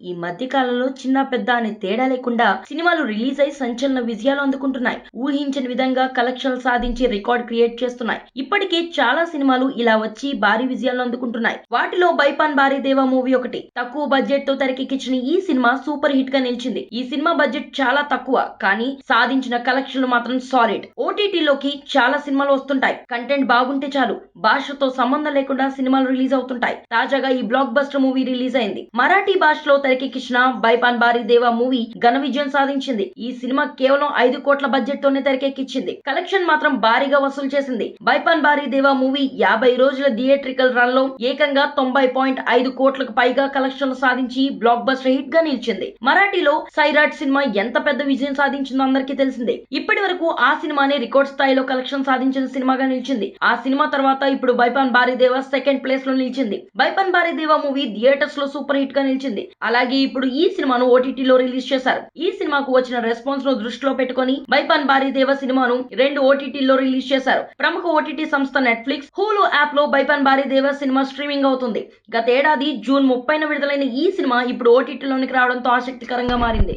ఈ మధ్య కాలంలో చిన్న పెద్ద అనే తేడా లేకుండా సినిమాలు రిలీజ్ అయి సంచలన విజయాలు అందుకుంటున్నాయి. ఊహించని విధంగా కలెక్షన్లు సాధించి రికార్డ్ క్రియేట్ చేస్తున్నాయి. ఇప్పటికే చాలా సినిమాలు ఇలా వచ్చి భారీ విజయాలు అందుకుంటున్నాయి. వాటిలో బైపాన్ భారీ దేవా మూవీ ఒకటి. తక్కువ బడ్జెట్ తో తెరకెక్కించిన ఈ సినిమా సూపర్ హిట్ గా నిలిచింది. ఈ సినిమా బడ్జెట్ చాలా తక్కువ, కానీ సాధించిన కలెక్షన్లు మాత్రం సాలిడ్. ఓటీటీలోకి చాలా సినిమాలు వస్తుంటాయి. కంటెంట్ బాగుంటే చాలు, భాషతో సంబంధం లేకుండా సినిమాలు రిలీజ్ అవుతుంటాయి. తాజాగా ఈ బ్లాక్ బస్టర్ మూవీ రిలీజ్ అయింది. మరాఠీ భాషలో తెరకెక్కించిన బైపాన్ భారీ దేవా మూవీ ఘన విజయం సాధించింది. ఈ సినిమా కేవలం 5 కోట్ల బడ్జెట్ తోనే తెరకెక్కించింది. కలెక్షన్ మాత్రం భారీగా వసూలు చేసింది. బైపాన్ భారీ దేవా మూవీ 50 రోజుల థియేట్రికల్ రన్ లో ఏకంగా 90.5 కోట్లకు పైగా కలెక్షన్లు సాధించి బ్లాక్ బస్టర్ హిట్ గా నిలిచింది. మరాఠీలో సైరాట్ సినిమా ఎంత పెద్ద విజయం సాధించిందో అందరికీ తెలిసిందే. ఇప్పటి వరకు ఆ సినిమానే రికార్డ్ స్థాయిలో కలెక్షన్ సాధించిన సినిమాగా నిలిచింది. ఆ సినిమా తర్వాత ఇప్పుడు బైపాన్ భారీ దేవా సెకండ్ ప్లేస్ లో నిలిచింది. బైపాన్ భారీ దేవా మూవీ థియేటర్స్ లో సూపర్ హిట్ గా నిలిచింది. అలాగే ఇప్పుడు ఈ సినిమాను ఓటీటీలో రిలీజ్ చేశారు. ఈ సినిమాకు వచ్చిన రెస్పాన్స్ ను దృష్టిలో పెట్టుకొని బైపాన్ భారీ దేవా సినిమాను 2 ఓటీటీలో రిలీజ్ చేశారు. ప్రముఖ ఓటీటీ సంస్థ నెట్ఫ్లిక్స్, హులు యాప్ లో బైపాన్ భారీ దేవా సినిమా స్ట్రీమింగ్ అవుతుంది. గతేడాది జూన్ 30న విడుదలైన ఈ సినిమా ఇప్పుడు ఓటీటీలోనికి రావడంతో ఆసక్తికరంగా మారింది.